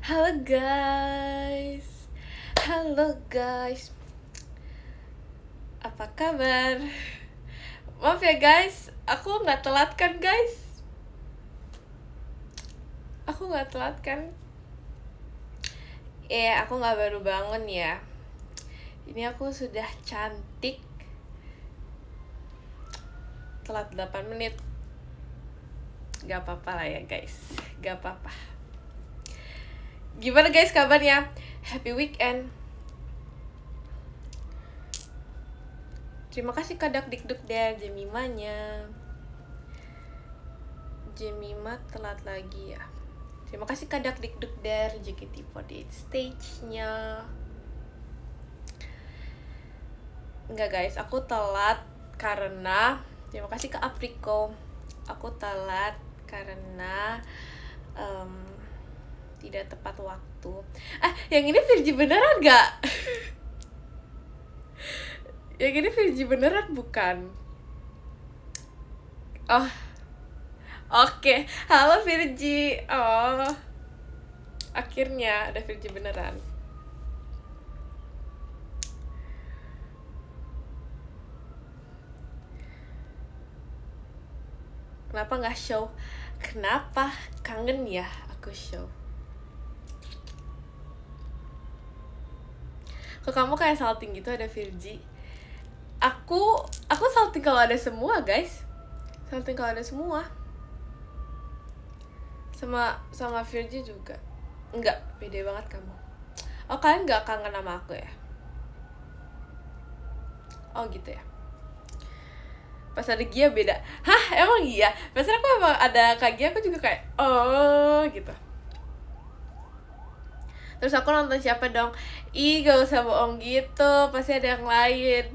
Halo guys, halo guys, apa kabar? Maaf ya guys, aku nggak telat kan guys? Aku nggak telat kan? Aku nggak baru bangun ya. Ini aku sudah cantik. Telat 8 menit. Gak apa-apa lah ya guys, gak apa-apa. Gimana guys kabarnya? Happy weekend. Terima kasih Kadak Dikduk dari Jemimanya. Jemima telat lagi ya. Terima kasih Kadak Dikduk dari JKT48 stage-nya. Enggak guys, aku telat karena terima kasih ke Apriko. Aku telat karena tidak tepat waktu. Yang ini Virgi beneran gak? Yang ini Virgi beneran bukan? Oh, oke. Halo Virgi. Oh, akhirnya ada Virgi beneran. Kenapa nggak show? Kenapa kangen ya aku show? Kok kamu kayak salting gitu ada Virgi? Aku salting kalau ada semua guys. Salting kalau ada semua. Sama Virgi juga. Enggak, pede banget kamu. Oh, kalian nggak kangen sama aku ya? Oh gitu ya. Pas ada Gia beda. Hah, emang iya? Pas aku emang ada Kak Gia, aku juga kayak oh gitu. Terus aku nonton siapa dong? Gak usah bohong gitu, pasti ada yang lain.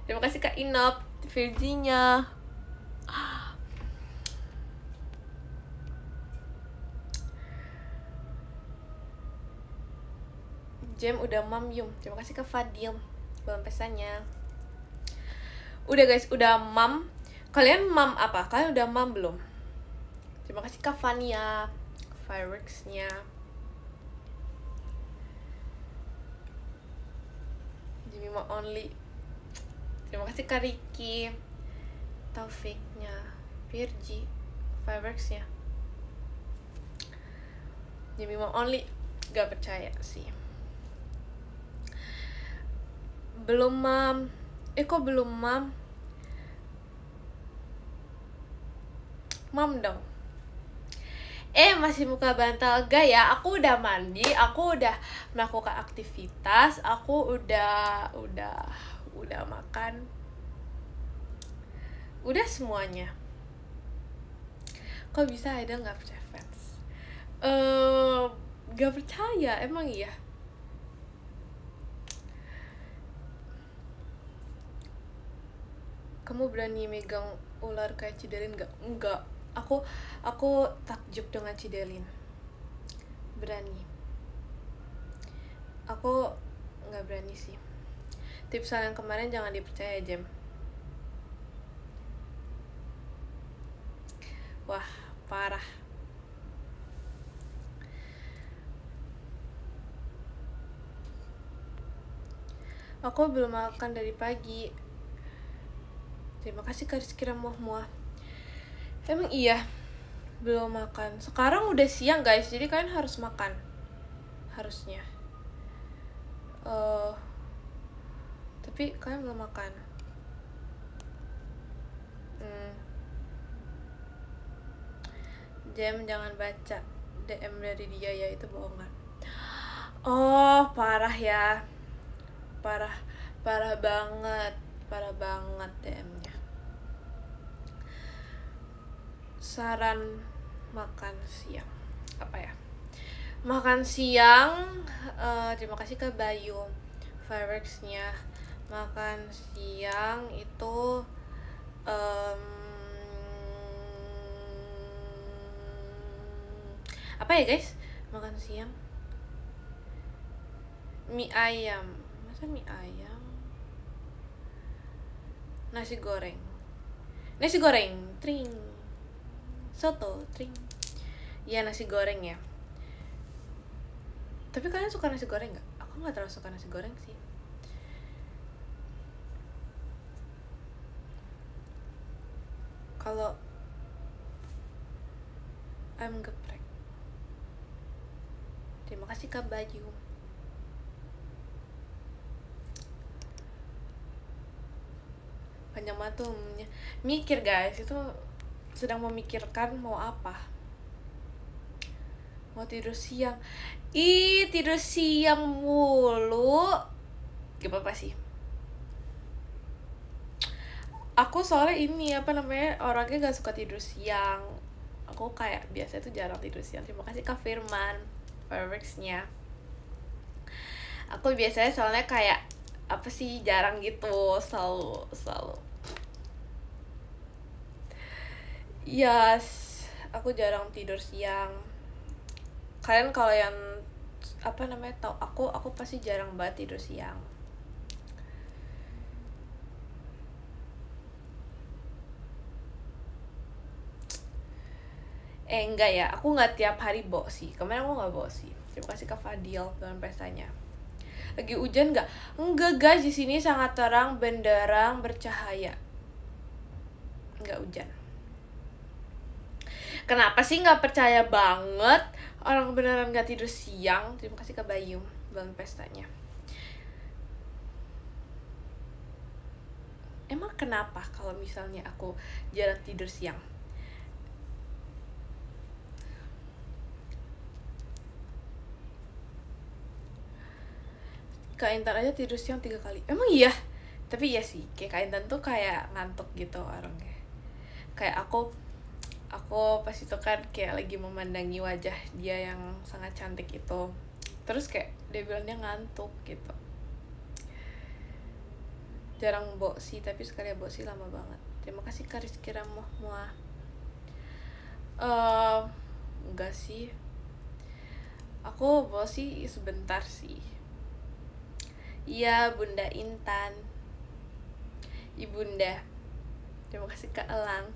Terima kasih Kak Inop, Virginia. Jam udah mam yum. Terima kasih Kak Fadil belum pesannya. Udah guys, udah mam. Kalian mam apa? Kalian udah mam belum? Terima kasih Kak Fania fireworks-nya. Jemima only. Terima kasih Kak Ricky, Taufiknya, Virgi, fireworks-nya. Jemima only. Gak percaya sih. Belum mam. Kok belum mam? Mam dong. Masih muka bantal gaya. Aku udah mandi, aku udah melakukan aktivitas, aku udah makan. Udah semuanya. Kok bisa ada nggak percaya fans? Gak percaya, emang iya. Kamu berani megang ular kayak Cidelin gak? Enggak. Aku takjub dengan Cidelin. Berani. Aku nggak berani sih. Tips yang kemarin jangan dipercaya, Jem. Wah, parah. Aku belum makan dari pagi. Terima kasih Kak Rizky Ramuah. Emang iya, belum makan. Sekarang udah siang guys, jadi kalian harus makan. Harusnya. Tapi kalian belum makan. Jam jangan baca DM dari dia ya, itu bohongan. Oh, parah ya. Parah banget DM-nya. Saran makan siang apa ya? Makan siang, terima kasih ke Bayu fireworks-nya. Makan siang itu apa ya guys? Makan siang mie ayam. Masa mie ayam? Nasi goreng, tring. Soto, tring. Ya, nasi goreng ya. Tapi kalian suka nasi goreng nggak? Aku nggak terlalu suka nasi goreng sih. Kalau ayam geprek. Terima kasih Kak Bayu. Panjang banget tuh mikir guys, itu sedang memikirkan mau apa. Mau tidur siang. Tidur siang mulu. Gak apa-apa sih. Aku soalnya ini orangnya gak suka tidur siang. Aku kayak biasa tuh jarang tidur siang. Terima kasih Kak Firman fireworks-nya. Aku biasanya soalnya kayak jarang gitu, selalu yes, aku jarang tidur siang. Kalian kalau yang tahu aku pasti jarang banget tidur siang. Enggak ya, aku nggak tiap hari bawa sih. Kemarin aku nggak bawa sih. Terima kasih Kak Fadil dengan pestanya. Lagi hujan nggak? Enggak guys, di sini sangat terang benderang bercahaya. Nggak hujan. Kenapa sih nggak percaya banget orang beneran nggak tidur siang? Terima kasih Kak Bayu dengan pestanya. Emang kenapa kalau misalnya aku jarang tidur siang? Kak Intan aja tidur siang 3 kali. Emang iya? Tapi iya sih, kayak Kak Intan tuh kayak ngantuk gitu orangnya. Kayak aku pas itu kan kayak lagi memandangi wajah dia yang sangat cantik itu. Terus kayak dia bilang dia ngantuk gitu. Jarang bosi, tapi sekali bosi lama banget. Terima kasih Kak Rizky Ramohmuah. Enggak sih. Aku bosi sebentar sih. Iya, Bunda Intan. Ibunda. Terima kasih Kak Elang.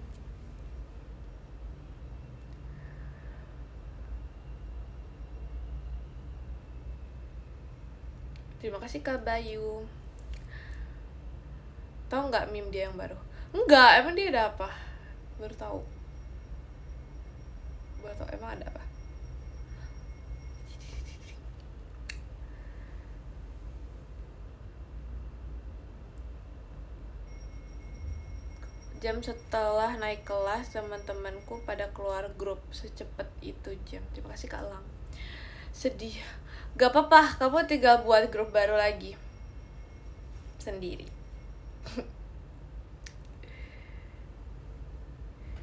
Terima kasih Kak Bayu. Tahu nggak meme dia yang baru? Enggak, emang dia ada apa? Baru tahu emang ada apa? Jam setelah naik kelas, teman-temanku pada keluar grup secepat itu jam. Terima kasih Kak Lang. Sedih. Gak apa-apa, kamu tinggal buat grup baru lagi sendiri.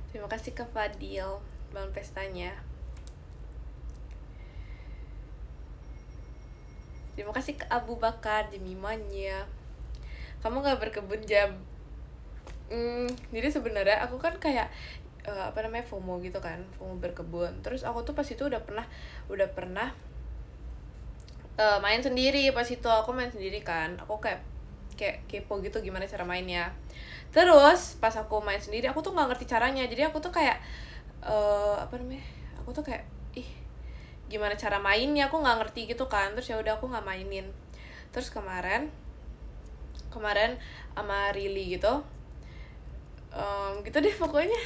Terima kasih Kak Fadil bang pestanya. Terima kasih Kak Abu Bakar jemimanya. Kamu gak berkebun jam? Jadi sebenarnya aku kan kayak FOMO gitu kan, FOMO berkebun. Terus aku tuh pas itu udah pernah main sendiri. Pas itu aku main sendiri kan, aku kayak kepo gitu gimana cara mainnya. Terus pas aku main sendiri aku tuh nggak ngerti caranya, jadi aku tuh kayak aku tuh kayak gimana cara mainnya, aku nggak ngerti gitu kan. Terus ya udah aku nggak mainin. Terus kemarin sama Rili gitu gitu deh pokoknya.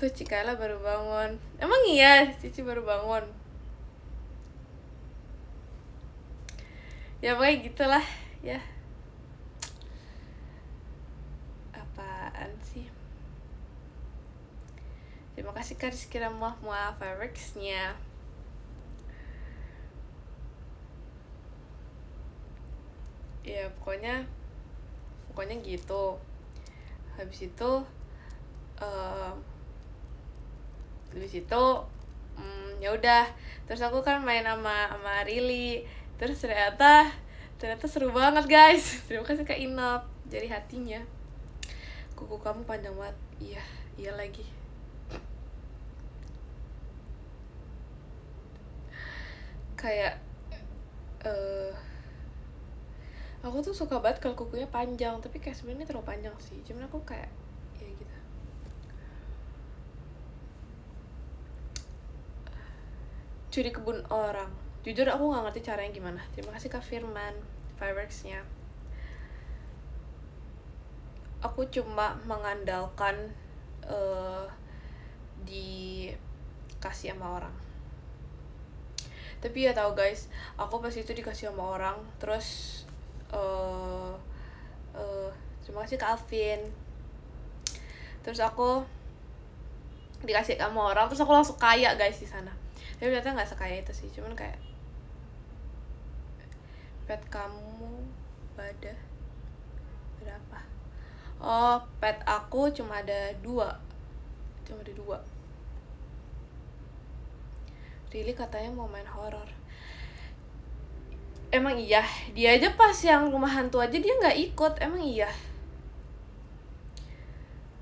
Tuh Cikala baru bangun. Emang iya Cici baru bangun? Ya pokoknya gitulah ya. Apaan sih? Terima kasih Kak Rizky Ramohmuah fireworks-nya. Ya pokoknya gitu. Habis itu ya udah, terus aku kan main sama Rili. Terus ternyata seru banget guys. Terima kasih Kak Inap jadi hatinya. Kuku kamu panjang banget. Iya lagi. Kayak aku tuh suka banget kalau kukunya panjang, tapi kayak sebenarnya terlalu panjang sih. Cuman aku kayak ya gitu. curi kebun orang. Jujur aku nggak ngerti caranya gimana. Terima kasih Kak Firman fireworksnya. Aku cuma mengandalkan dikasih sama orang. Tapi ya tahu guys, aku pas itu dikasih sama orang, terus terima kasih Kak Alvin. Terus aku dikasih sama orang, terus aku langsung kaya guys di sana. Tapi ternyata nggak sekaya itu sih, cuman kayak pet kamu pada berapa? Oh, pet aku cuma ada 2. Really katanya mau main horor. Emang iya, dia aja pas yang rumah hantu aja dia nggak ikut. Emang iya.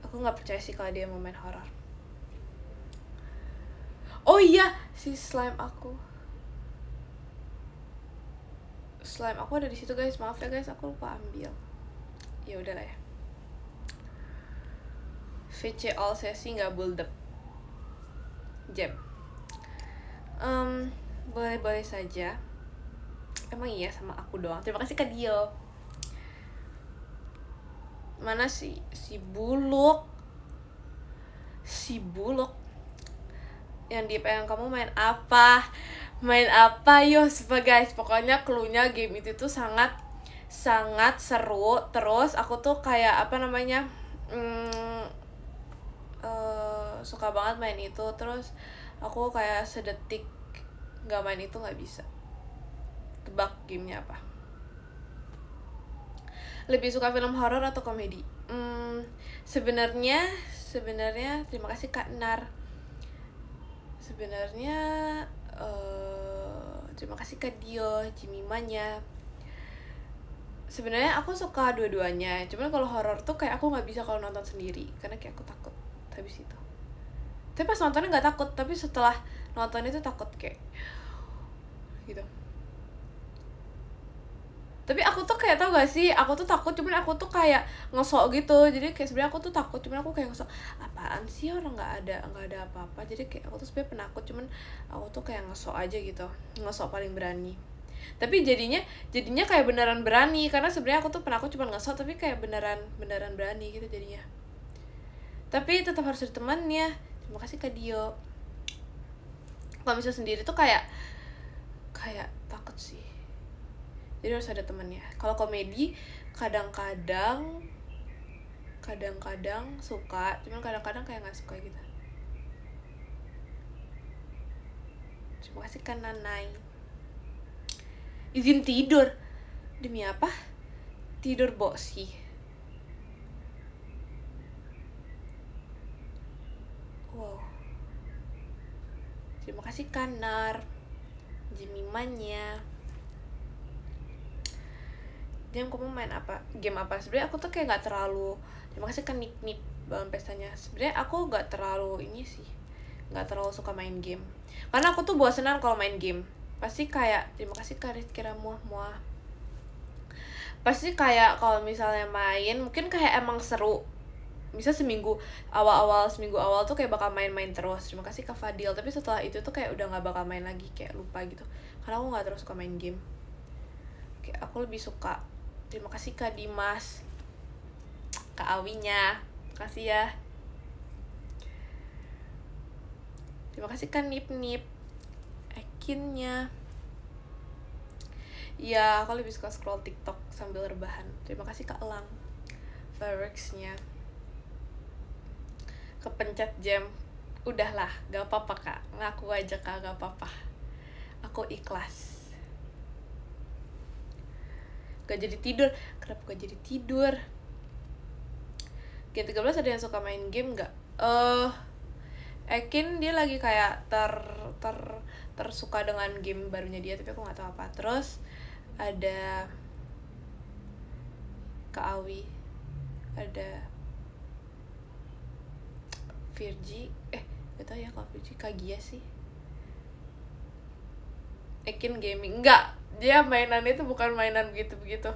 Aku nggak percaya sih kalau dia mau main horor. Oh iya, si slime aku ada di situ guys. Maaf ya guys, aku lupa ambil. Ya udah lah ya. VC all sesi nggak build up. Jam. Boleh saja. Emang iya sama aku doang. Terima kasih Kak Dio. Mana si buluk yang di pengen kamu main apa yo guys. Pokoknya cluenya game itu tuh sangat seru. Terus aku tuh kayak apa namanya suka banget main itu. Terus aku kayak sedetik nggak main itu nggak bisa. Tebak gamenya apa? Lebih suka film horor atau komedi? Sebenarnya terima kasih Kak Nar. Sebenarnya terima kasih Kak Dio, Jimimanya. Sebenarnya aku suka dua-duanya. Cuman kalau horor tuh kayak aku nggak bisa kalau nonton sendiri, karena kayak aku takut habis itu. Tapi pas nontonnya nggak takut, tapi setelah nonton itu takut kayak gitu. Tapi aku tuh kayak tau gak sih, aku tuh takut cuman aku tuh kayak ngesok gitu. Jadi kayak sebenarnya aku tuh takut cuman aku kayak ngesok, apaan sih orang nggak ada apa-apa. Jadi kayak aku tuh sebenarnya penakut cuman aku tuh kayak ngesok aja gitu, ngesok paling berani. Tapi jadinya kayak beneran berani, karena sebenarnya aku tuh penakut cuman ngesok tapi kayak beneran berani gitu jadinya. Tapi tetap harus ada temannya. Terima kasih Kak Dio. Kalau misalnya sendiri tuh kayak takut sih. Jadi harus ada temannya. Kalau komedi kadang-kadang suka, cuman kadang-kadang kayak nggak suka gitu. Terima kasih Kak Nanai. Izin tidur. Demi apa? Tidur bosi. Wow. Terima kasih Kanar, Jimimanya. Jam kamu main apa? Game apa? Sebenarnya aku tuh kayak nggak terlalu. Terima kasih kan Nip Bangun Pestanya. Sebenarnya aku nggak terlalu ini sih, nggak terlalu suka main game. Karena aku tuh bosenan kalau main game. Pasti kayak terima kasih Kak Rizky Muah. Pasti kayak kalau misalnya main mungkin kayak emang seru. Bisa seminggu awal tuh kayak bakal main terus. Terima kasih Kak Fadil. Tapi setelah itu tuh kayak udah nggak bakal main lagi, kayak lupa gitu. Karena aku nggak terus suka main game. Kayak aku lebih suka. Terima kasih Kak Dimas, Kak Awinya, makasih ya. Terima kasih Kak Nip Ekinnya. Ya, aku lebih suka scroll TikTok sambil rebahan. Terima kasih Kak Elang, fireworksnya. Kepencet jam. Udahlah, gak apa-apa Kak. Ngaku aja Kak, gak apa-apa. Aku ikhlas. Gak jadi tidur. Kenapa gak jadi tidur? G13 ada yang suka main game gak? Ekin dia lagi kayak tersuka dengan game barunya dia, tapi aku gak tahu apa. Terus ada Kak Awi, ada Virgi, gak tau ya kalau Virgi, Kak Gia sih. Ekin gaming, enggak, dia mainannya itu bukan mainan begitu-begitu.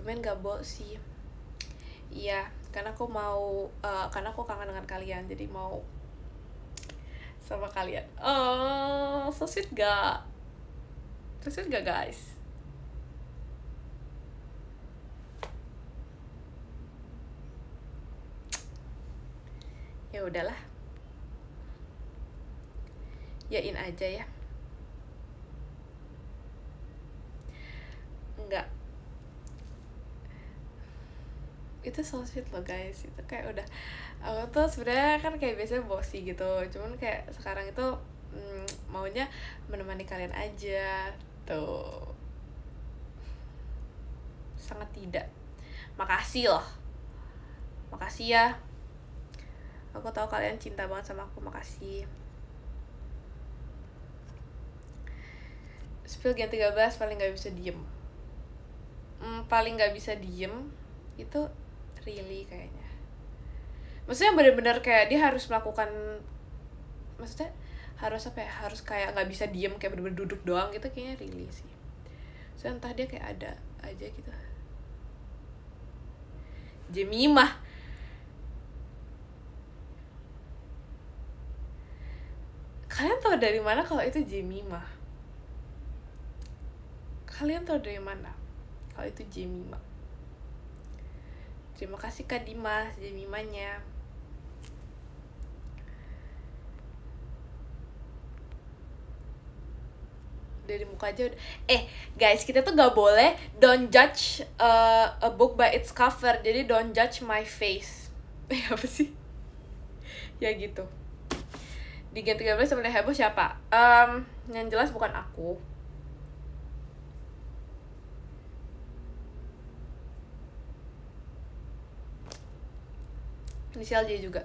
tumben gak bosi. Iya, karena aku kangen dengan kalian, jadi mau sama kalian. Oh, so sweet gak? So sweet gak guys? Ya udahlah, yain aja ya. Enggak, itu so sweet loh guys. Itu kayak udah, aku tuh sebenarnya kan kayak biasanya bosi gitu, cuman kayak sekarang itu maunya menemani kalian aja tuh. Sangat tidak. Makasih loh, makasih ya. Aku tahu kalian cinta banget sama aku, makasih. Spill Gen 13 paling gak bisa diem. Paling gak bisa diem itu really kayaknya. Maksudnya bener-bener kayak dia harus melakukan, maksudnya harus apa ya, harus kayak gak bisa diem, kayak bener-bener duduk doang gitu, kayaknya really sih. Soalnya entah dia kayak ada aja gitu. Jemimah. Kalian tahu dari mana kalau itu Jemimah? Kalian tahu dari mana kalau itu Jemimah? Terima kasih Kak Dimas, Jemimahnya. Dari muka aja udah. Guys, kita tuh gak boleh don't judge a book by its cover. Jadi don't judge my face. Apa sih? Ya gitu. Di Gen 13 sebenarnya heboh siapa? Yang jelas bukan aku. Inisial J juga.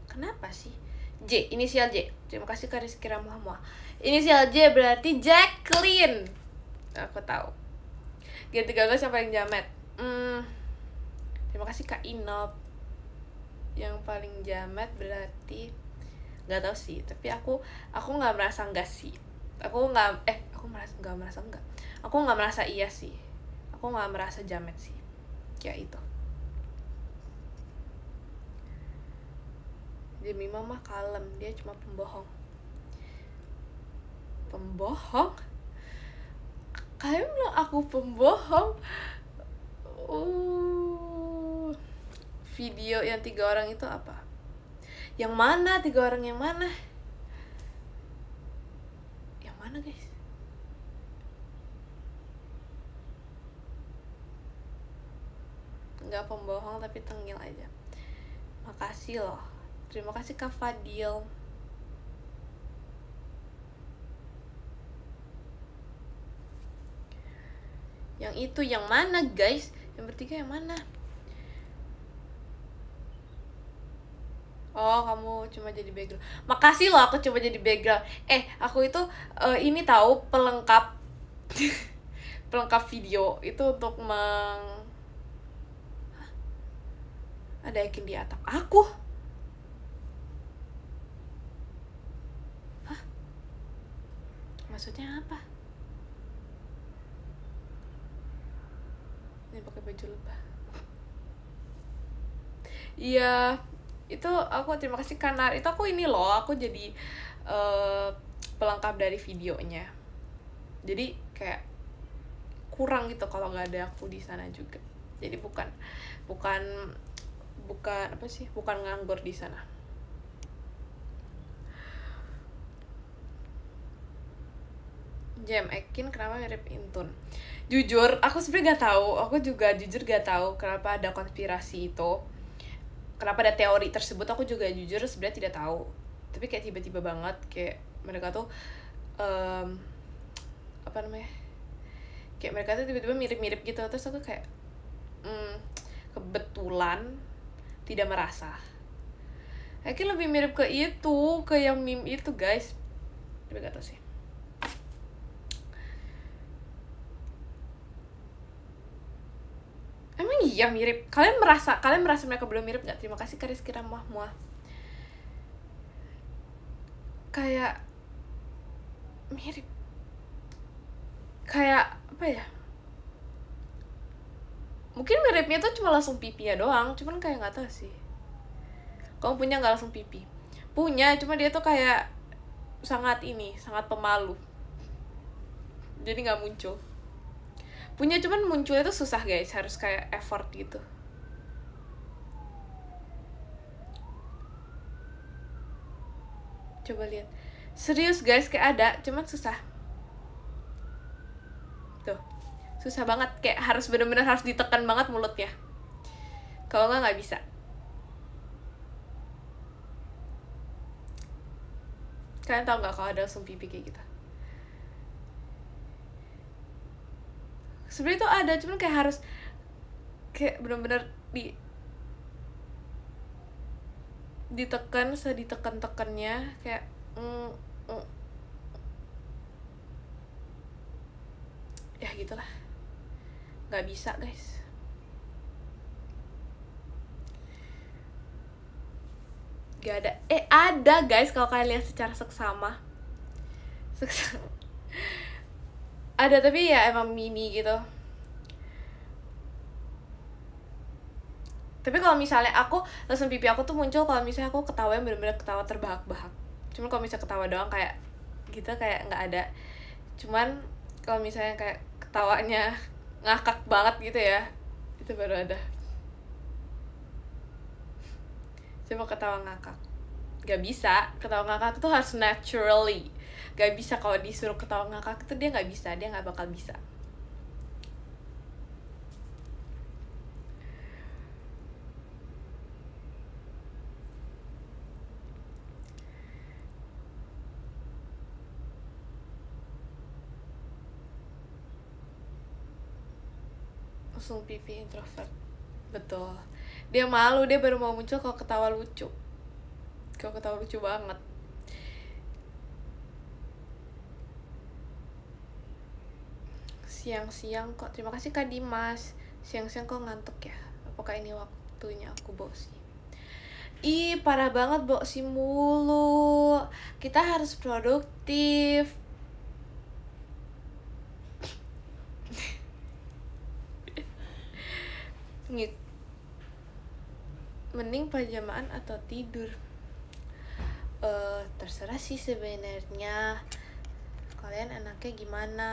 Kenapa sih? J, inisial J. Terima kasih Kak Rizky Ramuhamwa. Inisial J berarti Jacqueline. Aku tahu. Gen 13 yang paling jamet. Terima kasih Kak Inop. Yang paling jamet berarti nggak tahu sih, tapi aku nggak merasa enggak sih. Aku nggak merasa iya sih. Aku nggak merasa jamet sih. Ya itu. Jemimah mah kalem, dia cuma pembohong. Pembohong? Kalian bilang aku pembohong? Video yang 3 orang itu apa? Yang mana? 3 orang yang mana? Yang mana guys? Nggak pembohong tapi tengil aja. Makasih loh. Terima kasih Kak Fadil. Yang itu yang mana guys? Yang bertiga yang mana? Oh, kamu cuma jadi background. Makasih loh aku cuma jadi background. Aku itu ini tahu pelengkap pelengkap video itu untuk ada yakin di atap aku. Hah? Maksudnya apa? Ini pakai baju lebah. Iya, itu aku terima kasih Kanar. Itu aku ini loh, aku jadi pelengkap dari videonya. Jadi kayak kurang gitu kalau nggak ada aku di sana juga. Jadi bukan apa sih? Bukan nganggur di sana. Jam Ekin kenapa mirip Intun? Jujur, aku sebenarnya gak tahu. Aku juga jujur gak tahu kenapa ada konspirasi itu. Kenapa ada teori tersebut, aku juga jujur sebenarnya tidak tahu. Tapi kayak tiba-tiba banget kayak mereka tuh apa namanya? Kayak mereka tuh tiba-tiba mirip-mirip gitu. Terus aku kayak kebetulan tidak merasa. Kayaknya lebih mirip ke itu, ke yang meme itu guys. Tapi gak tau sih. Emang iya mirip? Kalian merasa mereka belum mirip nggak? Terima kasih Kak Rizky Ramahmuah. Kayak mirip. kayak apa ya, mungkin miripnya tuh cuma langsung pipinya doang, cuman kayak nggak tahu sih. Kamu punya nggak langsung pipi? Punya, cuma dia tuh kayak sangat pemalu, jadi nggak muncul. Punya, cuman munculnya tuh susah guys, harus kayak effort gitu. Coba lihat, serius guys, kayak ada, cuman susah. Tuh, susah banget, kayak harus bener-bener harus ditekan banget mulutnya, kalau nggak bisa. Kalian tau nggak kalau ada langsung pipi kayak gitu? Sebenarnya tuh ada, cuman kayak harus kayak bener-bener ditekan, seditekan-tekannya kayak ya gitulah, nggak bisa guys. Gak ada, ada guys, kalau kalian lihat secara seksama ada, tapi ya emang mini gitu. Tapi kalau misalnya aku langsung pipi aku tuh muncul kalau misalnya aku ketawa yang bener-bener ketawa terbahak-bahak. Cuman kalau misalnya ketawa doang kayak gitu, kayak nggak ada. Cuman kalau misalnya kayak ketawanya ngakak banget gitu ya, itu baru ada. Coba ketawa ngakak, gak bisa. Ketawa ngakak tuh harus naturally, gak bisa kalau disuruh ketawa ngakak itu dia nggak bisa, dia nggak bakal bisa. Langsung pipi introvert, betul. Dia malu, dia baru mau muncul kalau ketawa lucu. Kalau ketawa lucu banget. Siang-siang kok, terima kasih Kak Dimas. Siang-siang kok ngantuk ya? Apakah ini waktunya aku bosi? Ih, parah banget bosi mulu. Kita harus produktif. Mending pajamaan atau tidur? Terserah sih sebenarnya. Kalian enaknya gimana?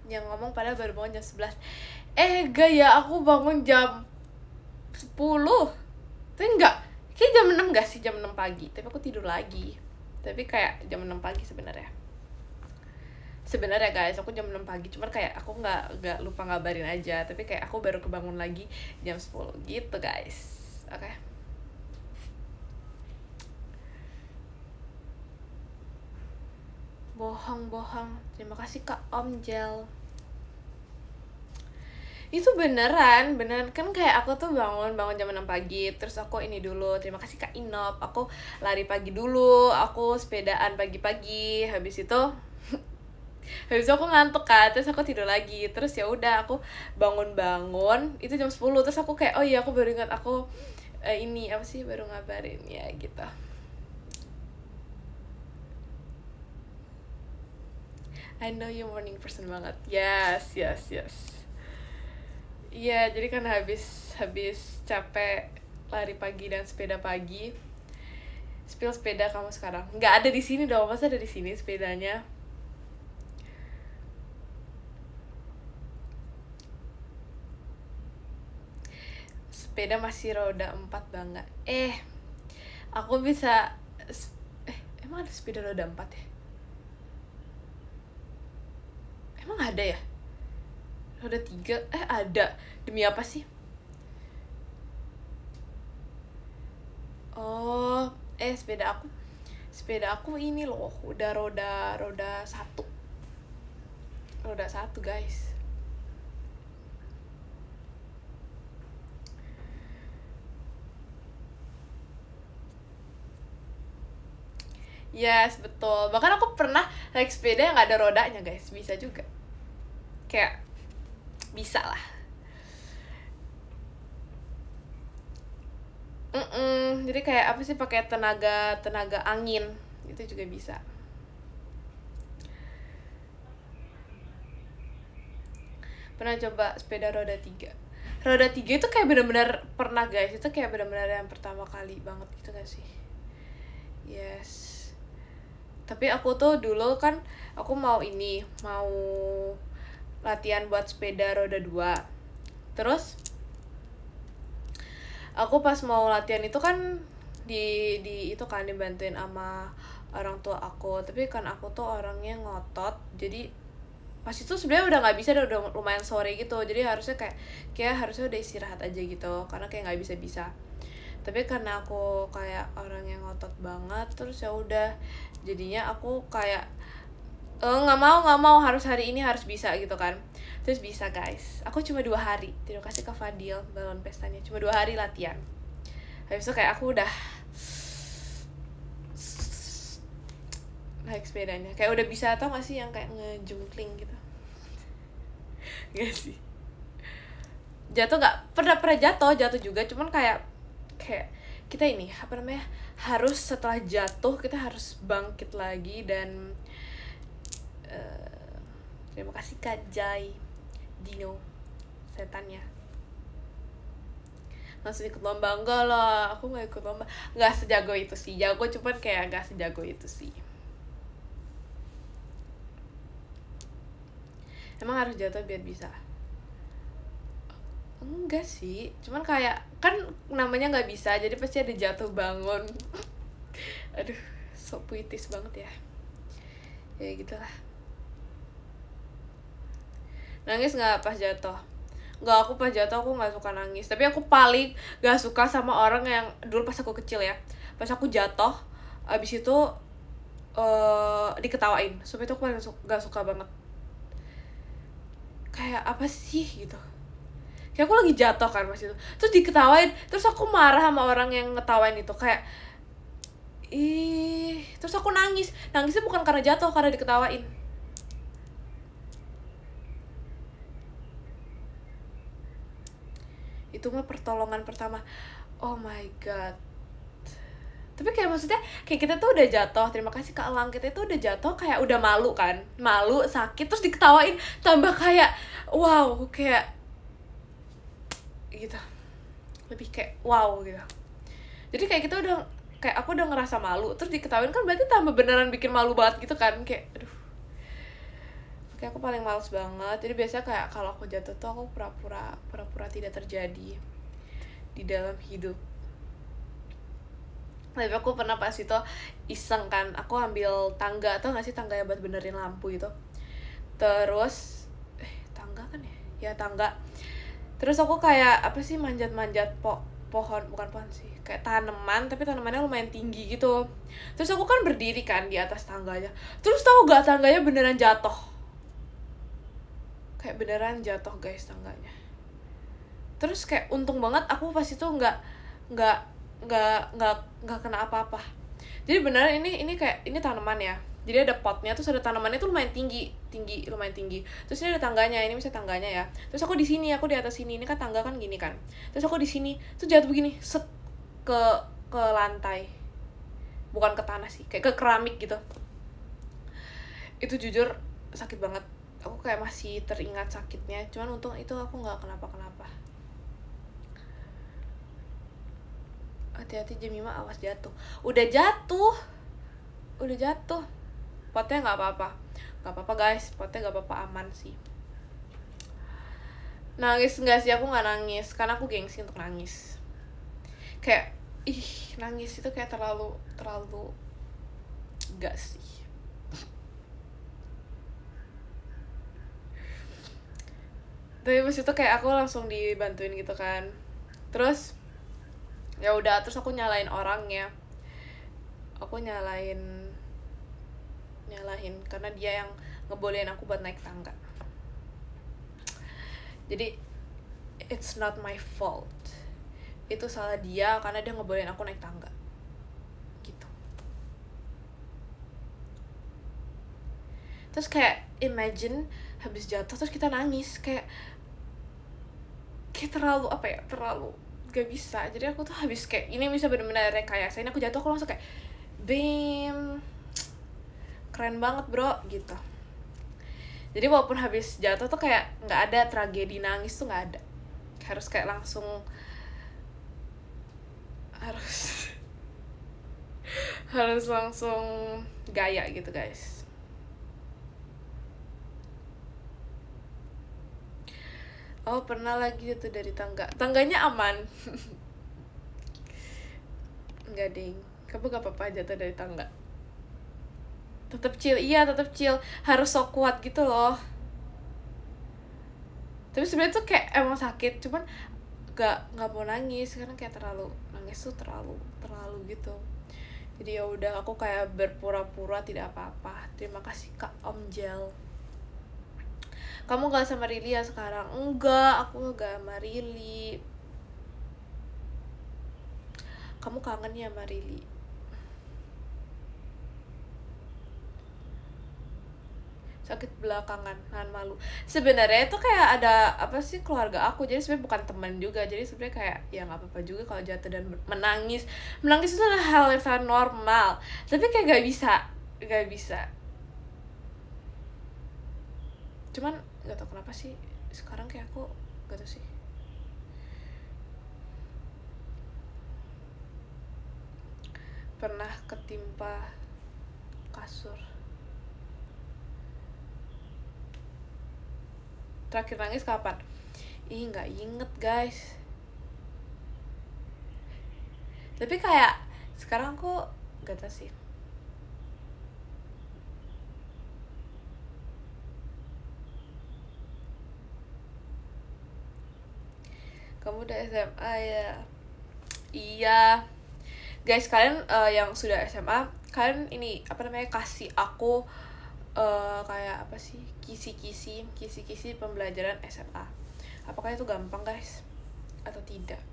Yang ngomong padahal baru bangun jam 11. Gak ya, aku bangun jam 10. Tapi enggak, kayak jam 6 gak sih? Jam 6 pagi. Tapi aku tidur lagi. Tapi kayak jam 6 pagi sebenarnya. Sebenarnya guys, aku jam 6 pagi. Cuman kayak aku nggak lupa ngabarin aja. Tapi kayak aku baru kebangun lagi jam 10 gitu guys. Oke. Bohong. Terima kasih Kak Om Jel. Itu beneran kan kayak aku tuh bangun jam 6 pagi, terus aku ini dulu, terima kasih Kak Inop, aku lari pagi dulu, aku sepedaan pagi-pagi, habis itu aku ngantuk kan, terus aku tidur lagi, terus ya udah aku bangun itu jam 10, terus aku kayak oh iya aku baru ingat aku ini apa sih baru ngabarin ya gitu. I know you morning person banget. Yes. Iya, jadi kan habis capek lari pagi dan sepeda pagi. Spill sepeda kamu sekarang. Nggak ada di sini dong, masa ada di sini sepedanya? Sepeda masih roda 4 bangga. Aku bisa emang ada sepeda roda 4 ya? Emang ada ya? Roda 3? Ada. Demi apa sih? Oh, sepeda aku ini loh, udah roda 1. Roda 1 guys. Yes, betul. Bahkan aku pernah naik sepeda yang gak ada rodanya guys. Bisa juga. Kayak bisa lah. Jadi kayak apa sih, pakai tenaga angin itu juga bisa. Pernah coba sepeda roda 3. Roda 3 itu kayak bener-bener pernah guys, itu kayak bener-bener yang pertama kali banget gitu gak sih? Yes. Tapi aku tuh dulu kan aku mau latihan buat sepeda roda 2. Terus aku pas mau latihan itu kan di itu kan dibantuin sama orang tua aku, tapi kan aku tuh orangnya ngotot, jadi pas itu sebenarnya udah nggak bisa, udah lumayan sore gitu, jadi harusnya kayak harusnya udah istirahat aja gitu karena kayak nggak bisa. Tapi karena aku kayak orang yang ngotot banget, terus ya udah jadinya aku kayak nggak mau harus hari ini harus bisa gitu kan. Terus bisa guys, aku cuma 2 hari, terima kasih Kak Fadil balon pestanya, cuma 2 hari latihan. Habis itu kayak aku udah naik sepedanya kayak udah bisa, tau gak sih yang kayak ngejungkling gitu. Gak sih, jatuh nggak pernah jatuh juga, cuman kayak kita ini apa namanya, harus setelah jatuh kita harus bangkit lagi. Dan terima kasih Kak Jai Dino setannya. Langsung ikut lomba? Enggak lah, aku nggak ikut lomba, nggak sejago itu sih, jago cuman kayak nggak sejago itu sih. Emang harus jatuh biar bisa? Enggak sih, cuman kayak kan namanya nggak bisa, jadi pasti ada jatuh bangun. Aduh, so puitis banget ya. Ya gitulah. Nangis nggak pas jatuh? Nggak, aku pas jatuh aku nggak suka nangis. Tapi aku paling nggak suka sama orang yang dulu pas aku kecil ya, pas aku jatuh abis itu diketawain. Supaya itu aku paling nggak suka banget. Kayak apa sih gitu, kayak aku lagi jatuh kan pas itu, terus diketawain, terus aku marah sama orang yang ngetawain itu, kayak terus aku nangisnya bukan karena jatuh, karena diketawain. Itu mah pertolongan pertama. Oh my god. Tapi kayak maksudnya kayak kita tuh udah jatuh, terima kasih Kak Elang, kita tuh udah jatuh kayak udah malu kan, malu, sakit, terus diketawain tambah kayak wow, kayak gitu, lebih kayak wow gitu. Jadi kayak kita udah, kayak aku udah ngerasa malu, terus diketawain kan berarti tambah beneran bikin malu banget gitu kan, kayak aduh. Kayak aku paling males banget. Jadi biasanya kayak kalau aku jatuh tuh aku pura-pura tidak terjadi di dalam hidup. Tapi aku pernah pas itu iseng kan, aku ambil tangga, tau gak sih tangga yang buat benerin lampu itu. Terus tangga kan ya tangga. Terus aku kayak apa sih, manjat pohon, bukan pohon sih, kayak tanaman, tapi tanamannya lumayan tinggi gitu. Terus aku kan berdiri kan di atas tangganya, terus tau gak tangganya beneran jatuh, kayak beneran jatuh guys tangganya. Terus kayak untung banget aku pas itu nggak kena apa-apa. Jadi beneran ini kayak ini tanaman ya, jadi ada potnya, terus ada tanamannya tuh lumayan tinggi, lumayan tinggi. Terus ini ada tangganya, ini misalnya tangganya ya, terus aku di sini, aku di atas sini, ini kan tangga kan gini kan, terus aku di sini tuh jatuh begini, set ke lantai, bukan ke tanah sih, kayak ke keramik gitu. Itu jujur sakit banget, aku kayak masih teringat sakitnya, cuman untung itu aku nggak kenapa-kenapa. Hati-hati Jemima, awas jatuh. Udah jatuh, potnya nggak apa-apa guys, potnya nggak apa-apa, aman sih. Nangis nggak sih? Aku nggak nangis karena aku gengsi untuk nangis. Kayak nangis itu kayak terlalu nggak sih. Tapi pas itu kayak aku langsung dibantuin gitu kan. Terus ya udah, terus aku nyalain orangnya, aku nyalain karena dia yang ngebolehin aku buat naik tangga. Jadi it's not my fault, itu salah dia karena dia ngebolehin aku naik tangga gitu. Terus kayak imagine habis jatuh terus kita nangis, kayak terlalu apa ya, terlalu gak bisa. Jadi aku tuh habis kayak ini bisa bener-bener rekayasa, ini aku jatuh aku langsung kayak bim, keren banget bro gitu. Jadi walaupun habis jatuh tuh kayak nggak ada tragedi nangis tuh, nggak ada. Harus kayak langsung harus harus langsung gaya gitu guys. Oh pernah lagi tuh dari tangganya aman. Enggak ding, kamu gak apa-apa jatuh dari tangga. Tetap chill, iya tetap chill, harus so kuat gitu loh. Tapi sebenarnya tuh kayak emang sakit, cuman nggak mau nangis karena kayak terlalu nangis tuh terlalu gitu. Jadi ya udah, aku kayak berpura-pura tidak apa-apa. Terima kasih Kak Om Jel. Kamu gak sama Rili ya sekarang? Enggak, aku gak sama Rili. Kamu kangen ya sama Rili? Sakit belakangan, nahan malu. Sebenarnya itu kayak ada apa sih, keluarga aku, jadi sebenarnya bukan teman juga. Jadi sebenarnya kayak ya nggak apa-apa juga kalau jatuh dan menangis itu adalah hal yang sangat normal, tapi kayak gak bisa. Cuman nggak tahu kenapa sih sekarang kayak aku gak tahu sih, pernah ketimpa kasur. Terakhir nangis kapan? Ih nggak inget guys. Tapi kayak sekarang aku gak tau sih. Kamu udah SMA ya? Iya. Guys kalian yang sudah SMA, kalian ini apa namanya, kasih aku kayak apa sih, kisi-kisi pembelajaran SMA. Apakah itu gampang guys atau tidak?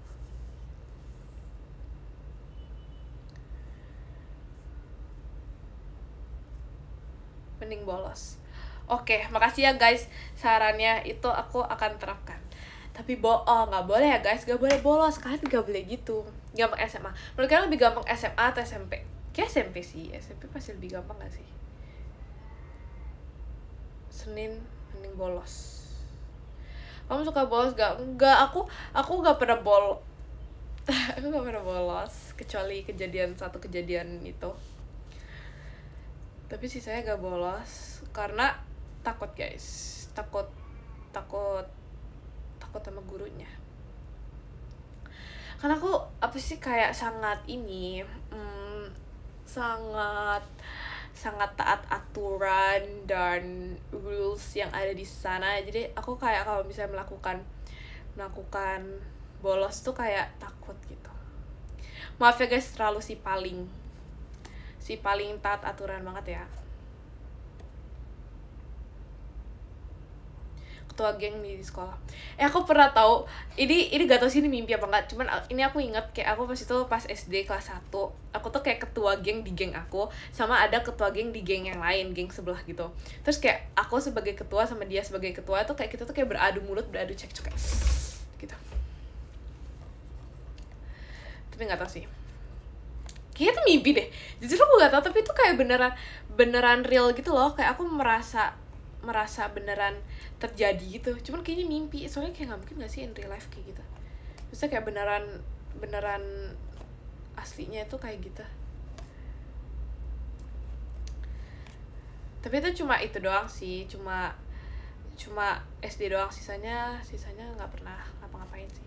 Mending bolos. Oke, makasih ya guys sarannya, itu aku akan terapkan. Tapi bohong, nggak boleh ya guys, nggak boleh bolos. Kalian nggak boleh gitu. Gampang SMA. Menurut kalian lebih gampang SMA atau SMP? Kayak SMP sih, SMP pasti lebih gampang gak sih? Senin mending bolos. Kamu suka bolos gak? Enggak, aku gak pernah aku gak pernah bolos kecuali satu kejadian itu. Tapi sisanya gak bolos karena takut guys, takut sama gurunya. Karena aku apa sih kayak sangat sangat taat aturan dan rules yang ada di sana. Jadi aku kayak kalau misalnya melakukan bolos tuh kayak takut gitu. Maaf ya guys, terlalu si paling taat aturan banget ya. Ketua geng di sekolah. Aku pernah tahu, ini gak tau sih ini mimpi apa enggak, cuman ini aku inget kayak aku pas SD kelas 1, aku tuh kayak ketua geng di geng aku, sama ada ketua geng di geng yang lain, geng sebelah gitu. Terus kayak aku sebagai ketua sama dia sebagai ketua tuh kayak kita tuh kayak beradu mulut, beradu cekcok kayak gitu. Tapi gak tau sih, kayaknya tuh mimpi deh, jujur aku gak tau, tapi itu kayak beneran real gitu loh. Kayak aku merasa beneran terjadi gitu, cuman kayaknya mimpi, soalnya kayak nggak mungkin nggak sih in real life kayak gitu. Maksudnya kayak beneran aslinya itu kayak gitu. Tapi itu cuma itu doang sih, cuma SD doang, sisanya nggak pernah ngapa-ngapain sih.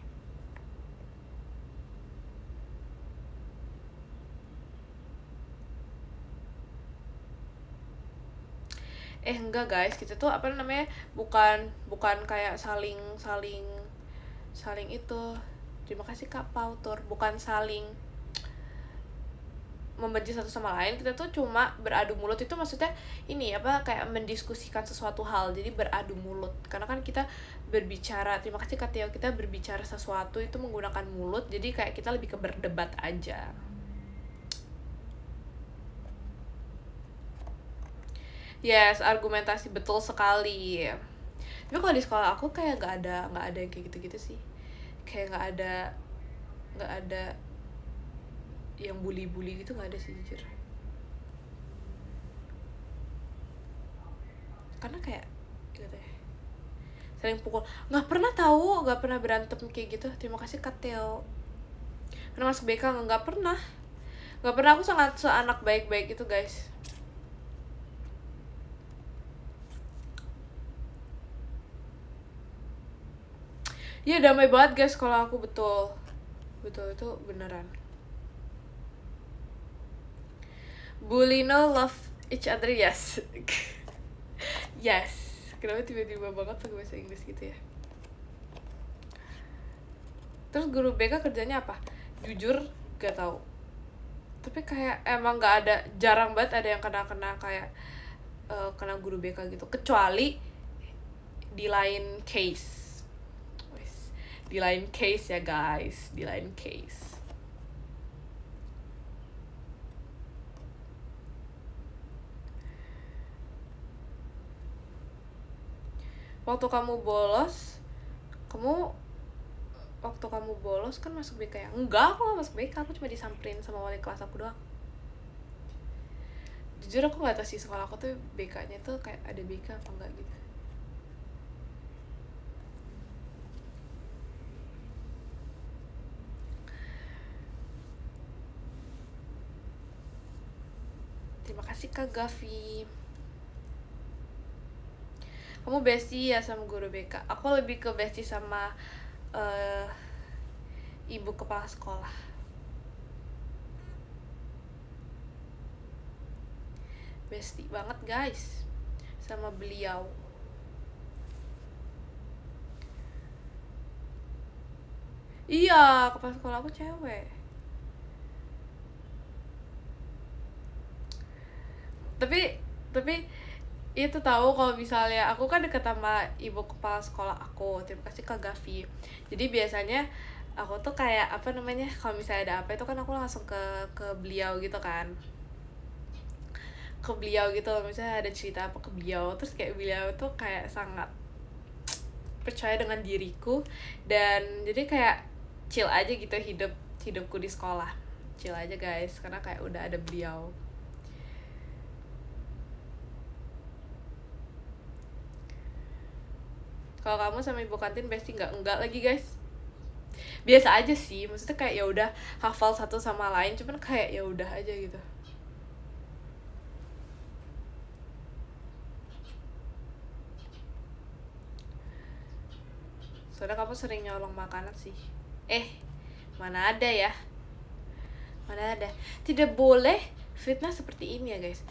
Enggak guys, kita tuh apa namanya, bukan kayak saling itu. Terima kasih Kak Pautur, bukan saling membenci satu sama lain. Kita tuh cuma beradu mulut, itu maksudnya ini apa, kayak mendiskusikan sesuatu hal, jadi beradu mulut. Karena kan kita berbicara, terima kasih Kak Tio, kita berbicara sesuatu itu menggunakan mulut, jadi kayak kita lebih ke berdebat aja. Yes, argumentasi, betul sekali. Tapi kalau di sekolah aku kayak nggak ada yang kayak gitu-gitu sih. Kayak nggak ada yang bully gitu, nggak ada sih jujur. Karena kayak gitu ya, saling pukul. Nggak pernah tahu, nggak pernah berantem kayak gitu. Terima kasih Kak Theo. Pernah masuk BK nggak pernah, nggak pernah. Aku sangat seanak baik-baik itu guys. Iya damai banget guys kalau aku, betul itu beneran. Bulino love each other, yes. Yes. Kenapa tiba-tiba banget pakai bahasa Inggris gitu ya? Terus guru BK kerjanya apa? Jujur gak tahu. Tapi kayak emang gak ada, jarang banget ada yang kena kayak kena guru BK gitu. Kecuali di lain case. Di lain case ya guys, di lain case. Waktu kamu bolos kan masuk BK ya? Enggak, aku gak masuk BK, aku cuma disamperin sama wali kelas aku doang. Jujur aku gak tahu sih sekolah aku tuh BK-nya tuh kayak ada BK apa enggak gitu. Terima kasih Kak Gavi. Kamu bestie ya sama guru BK? Aku lebih ke bestie sama ibu kepala sekolah. Bestie banget guys sama beliau. Iya, kepala sekolah aku cewek. Tapi itu tahu kalau misalnya aku kan deket sama ibu kepala sekolah aku. Terima kasih Kak Gavi. Jadi biasanya aku tuh kayak apa namanya, kalau misalnya ada apa itu kan aku langsung ke beliau gitu kan, ke beliau gitu. Misalnya ada cerita apa ke beliau, terus kayak beliau tuh kayak sangat percaya dengan diriku, dan jadi kayak chill aja gitu hidupku di sekolah, chill aja guys, karena kayak udah ada beliau. Kalau kamu sama ibu kantin bestie enggak lagi guys, biasa aja sih, maksudnya kayak ya udah hafal satu sama lain, cuman kayak ya udah aja gitu. Soalnya kamu sering nyolong makanan sih. Mana ada ya, mana ada. Tidak boleh fitnah seperti ini ya guys.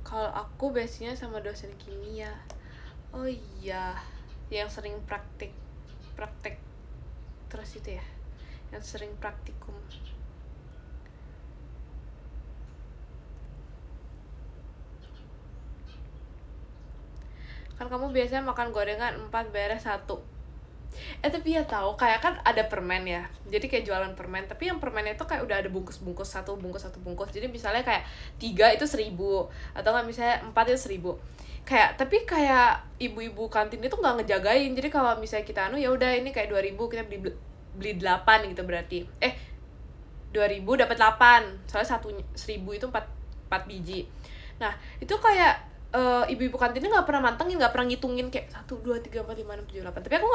Kalau aku biasanya sama dosen kimia. Oh iya, yang sering praktek terus itu ya, yang sering praktikum. Kan kamu biasanya makan gorengan 4 beres 1. Tapi ya tahu kayak kan ada permen ya, jadi kayak jualan permen, tapi yang permennya itu kayak udah ada bungkus satu bungkus. Jadi misalnya kayak 3 itu 1.000, atau nggak misalnya 4 itu 1.000. Tapi kayak ibu-ibu kantin itu nggak ngejagain. Jadi kalau misalnya kita ya udah ini kayak 2.000, kita beli 8 gitu, berarti 2.000 dapat 8, soalnya 1.000 itu 4 biji. Nah itu kayak ibu-ibu kantinnya nggak pernah mantengin, nggak pernah ngitungin kayak 1, 2, 3, 4, 5, 6, 7, 8. Tapi aku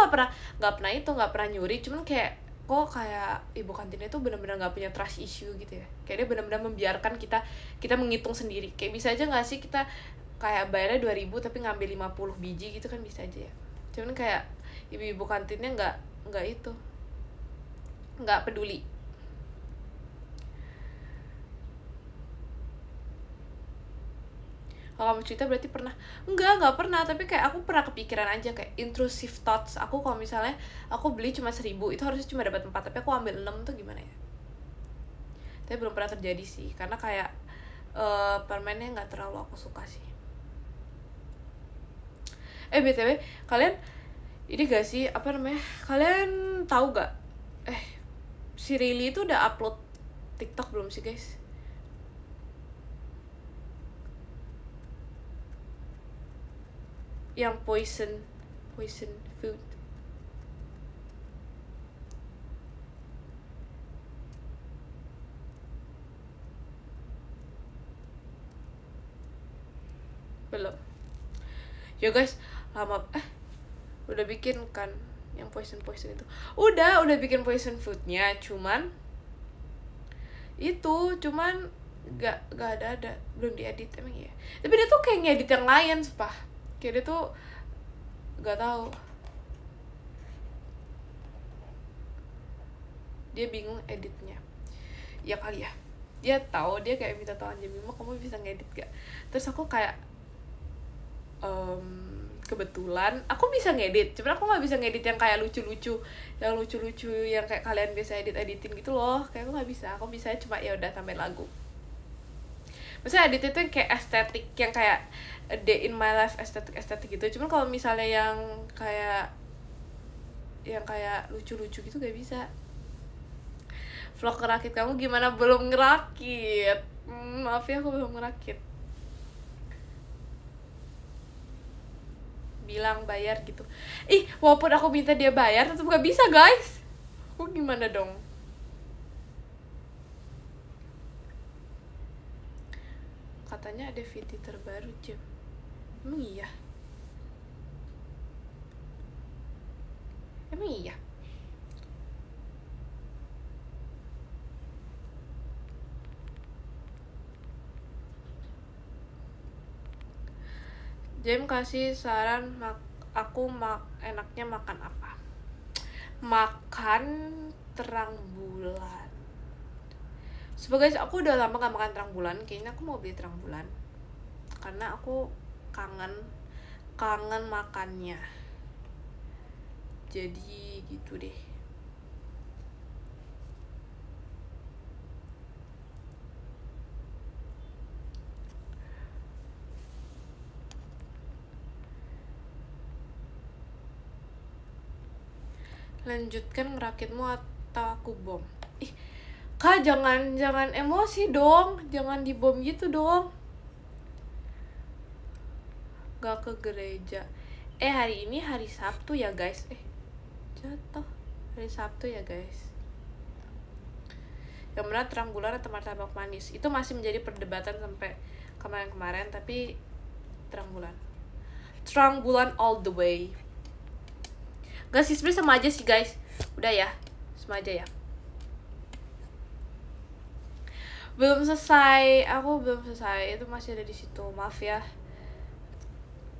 nggak pernah nyuri. Cuman kayak kok kayak ibu kantinnya tuh benar-benar nggak punya trust issue gitu ya, kayak dia benar-benar membiarkan kita menghitung sendiri. Kayak bisa aja nggak sih kita kayak bayarnya 2.000 tapi ngambil 50 biji gitu kan, bisa aja ya. Cuman kayak ibu-ibu kantinnya nggak itu, nggak peduli. Kalau kamu cerita berarti pernah. Nggak pernah, tapi kayak aku pernah kepikiran aja, kayak intrusive thoughts aku, kalau misalnya aku beli cuma 1.000, itu harusnya cuma dapat 4, tapi aku ambil 6 tuh gimana ya. Tapi belum pernah terjadi sih, karena kayak permennya nggak terlalu aku suka sih. BTW kalian ini gak sih, apa namanya, kalian tahu gak si Riley itu udah upload TikTok belum sih guys? Yang poison food. Belum. ya guys, lama udah bikin kan yang poison itu, udah bikin poison fruitnya, cuman gak ada belum diedit emang ya. Tapi dia tuh kayak ngedit yang lain sepah, kayak dia tuh gak tahu, dia bingung editnya ya kali ya. Dia tahu, dia kayak minta tolong Jemima, kamu bisa ngedit gak? Terus aku kayak kebetulan aku bisa ngedit, cuman aku nggak bisa ngedit yang kayak lucu-lucu yang kayak kalian biasa editin gitu loh. Kayak aku nggak bisa, aku bisa cuma ya udah tambahin lagu. Maksudnya edit itu yang kayak estetik, yang kayak a day in my life estetik gitu. Cuman kalau misalnya yang kayak lucu-lucu gitu gak bisa. Vlog ngerakit kamu gimana? Belum ngerakit. Maaf ya, aku belum ngerakit. Bilang bayar gitu. Walaupun aku minta dia bayar tetap gak bisa guys. Aku gimana dong? Katanya ada VT terbaru Jem. Emang iya? Jem kasih saran enaknya makan apa? Makan terang bulan. Sebagai aku udah lama gak makan terang bulan, kayaknya aku mau beli terang bulan. Karena aku kangen makannya. Jadi gitu deh. Lanjutkan ngerakitmu atau aku bom? Kak, jangan emosi dong, jangan dibom gitu dong. Gak ke gereja. Hari ini hari Sabtu ya guys. Jatuh hari Sabtu ya guys. Yang benar terang bulan atau martabak manis, itu masih menjadi perdebatan sampai kemarin, tapi terang bulan all the way. Gak sih, sebenernya sama aja sih guys. Udah ya, sama aja ya. Belum selesai, itu masih ada di situ. Maaf ya.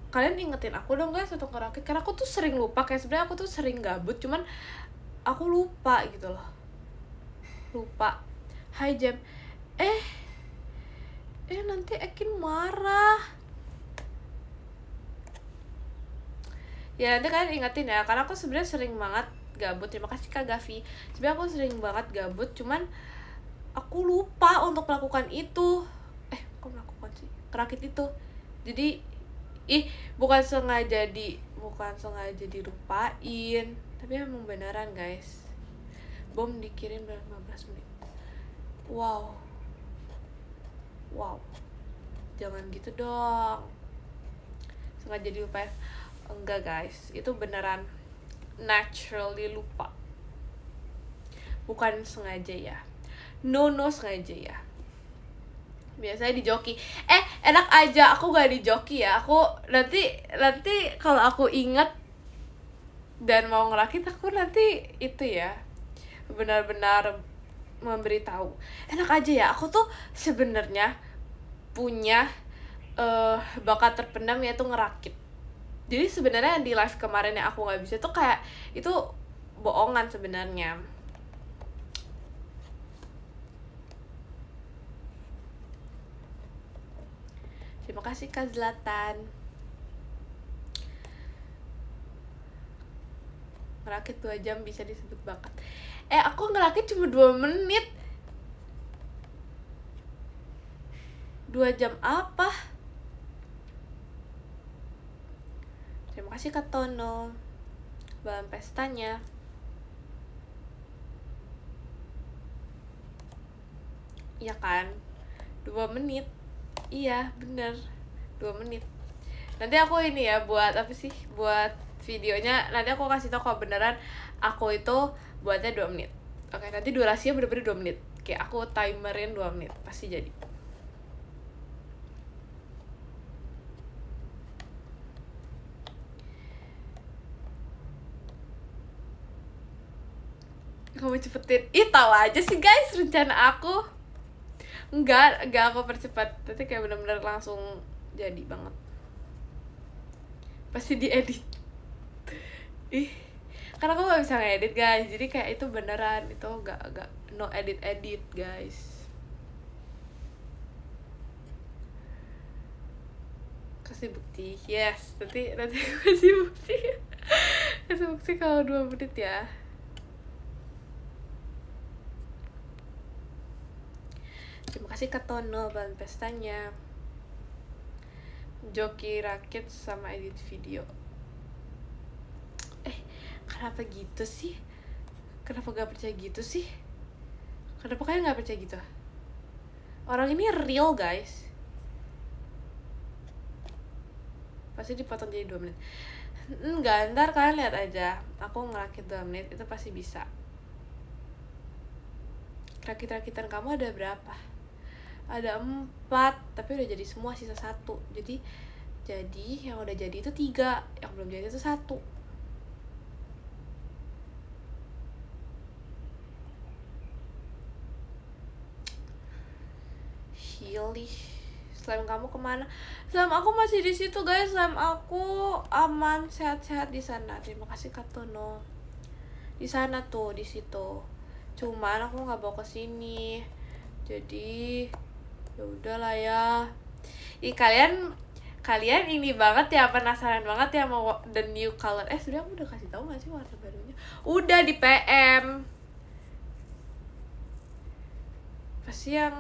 Kalian ingetin aku dong guys untuk ngerakit, karena aku tuh sering lupa. Kayak sebenarnya aku tuh sering gabut, cuman aku lupa gitu loh. Hai Jem. Nanti Ekin marah. Ya nanti kalian ingetin ya, karena aku sebenarnya sering banget gabut. Terima kasih Kak Gavi. Sebenarnya aku sering banget gabut, cuman aku lupa untuk melakukan itu. Kok melakukan sih? Kerakit itu. Jadi bukan sengaja dilupain, tapi emang beneran guys. Bom dikirim dalam 15 menit. Wow. Jangan gitu dong. Sengaja dilupain. Enggak guys, itu beneran naturally lupa, bukan sengaja ya. No sengaja ya. Biasanya di joki. Enak aja aku gak di joki ya. Aku nanti kalau aku inget dan mau ngerakit, aku nanti itu ya benar-benar memberitahu. Enak aja ya. Aku tuh sebenarnya punya bakat terpendam, yaitu ngerakit. Jadi sebenarnya di live kemarin yang aku nggak bisa tuh kayak itu bohongan sebenarnya. Terima kasih Kak Zlatan. Ngerakit 2 jam bisa disebut bakat. Aku ngerakit cuma 2 menit. 2 jam apa? Terima kasih Kak Tono. Bahan pestanya. Iya kan? 2 menit. Iya, bener. 2 menit. Nanti aku ini ya, buat apa sih? Buat videonya, nanti aku kasih tau kalau beneran aku itu buatnya 2 menit. Oke, nanti durasinya bener-bener 2 menit. Kayak aku timerin 2 menit. Pasti jadi. kamu cepetin. Ih, tahu aja sih guys rencana aku. Enggak aku percepat. Nanti kayak bener-bener langsung jadi banget. Pasti diedit. Ih, karena aku gak bisa ngedit guys. Jadi kayak itu beneran, itu gak no edit guys. Kasih bukti, yes. Nanti kasih bukti. Kasih bukti kalau 2 menit ya. Terima kasih Kak Tono bahan pestanya. Joki rakit sama edit video. Kenapa gitu sih? Kenapa gak percaya gitu sih? Kenapa kalian gak percaya gitu? Orang ini real guys. Pasti dipotong jadi 2 menit. Enggak, ntar kalian lihat aja. Aku ngerakit 2 menit, itu pasti bisa. Rakit-rakitan kamu ada berapa? Ada 4, tapi udah jadi semua, sisa 1. Jadi yang udah jadi itu 3, yang belum jadi itu 1. Hilih, slime kamu kemana? Slime aku masih di situ guys. Slime aku aman, sehat-sehat di sana. Terima kasih Kak Tono. Di sana tuh, di situ. Cuman aku nggak bawa ke sini. Jadi ya udahlah ya. Ih, kalian ini banget ya, penasaran banget ya mau the new color. Sudah aku udah kasih tahu nggak sih warna barunya? Udah di PM. Pasti yang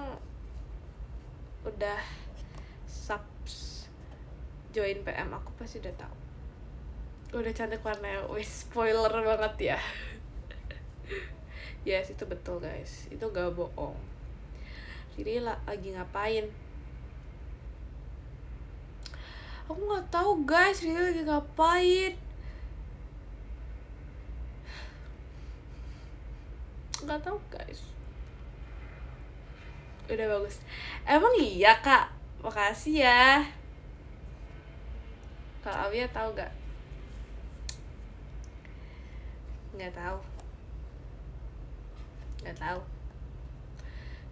udah subs join PM aku pasti udah tahu. Udah cantik warnanya. Wih, spoiler banget ya. Yes, itu betul guys. Itu gak bohong. Jadi lagi ngapain? Aku nggak tahu guys, Riri lagi ngapain? Nggak tahu guys. Udah bagus. Emang iya Kak? Makasih ya. Kalau Awia tahu gak? Nggak tahu. Nggak tahu.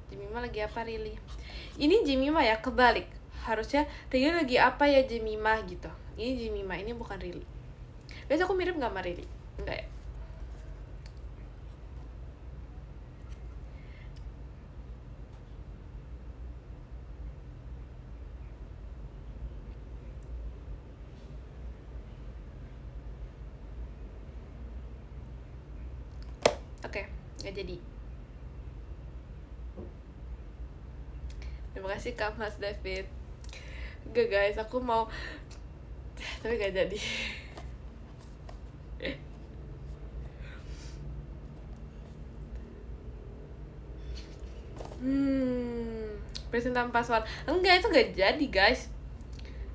Jemima lagi apa Rili? Ini Jemima ya, kebalik. Harusnya Rili lagi apa ya Jemima gitu. Ini Jemima, ini bukan Rili. Biasa aku mirip gak sama Rili? Enggak ya? Oke, gak jadi. Terima kasih Kak Mas David. Gak guys, aku mau tapi gak jadi. Bersin tanpa password. Enggak, itu gak jadi guys.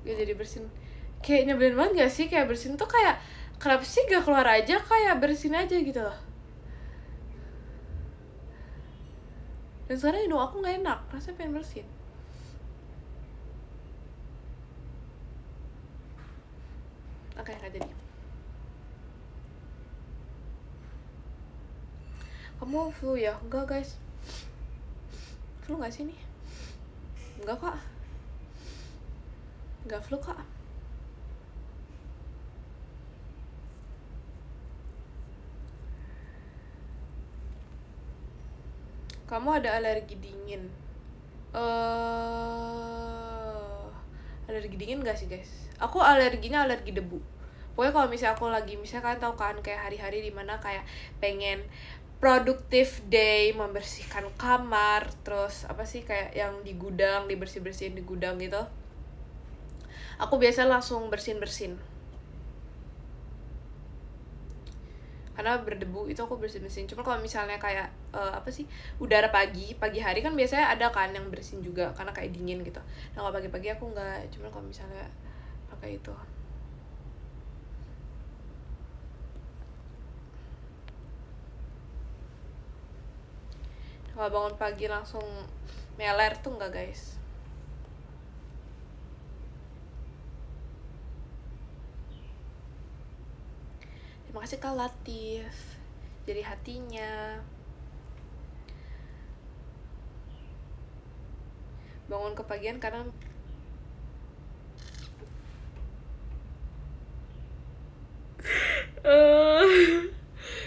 Gak jadi bersin. Kayak nyebelin banget gak sih? Kayak bersin tuh kayak, kenapa sih gak keluar aja, kayak bersin aja gitu loh. Dan sekarang hidung aku gak enak, rasanya pengen bersin. Oke, gak jadi. Kamu flu ya? Enggak guys. Flu gak sih nih? Enggak kak. Enggak flu kak. Kamu ada alergi dingin? Alergi dingin gak sih guys? Aku alerginya alergi debu. Pokoknya kalau misalnya aku lagi, misalnya kalian tahu kan kayak hari-hari dimana kayak pengen productive day, membersihkan kamar, terus apa sih kayak yang di gudang, dibersih-bersihin di gudang gitu. Aku biasa langsung bersin-bersin. Karena berdebu itu aku bersin-bersin. Cuma kalau misalnya kayak apa sih, udara pagi hari kan biasanya ada kan yang bersin juga karena kayak dingin gitu. Nah kalau pagi-pagi aku nggak, cuma kalau misalnya pakai itu. Kalau bangun pagi langsung meler tuh nggak guys. Terima kasih Kak Latif. jadi hatinya. Bangun kepagian karena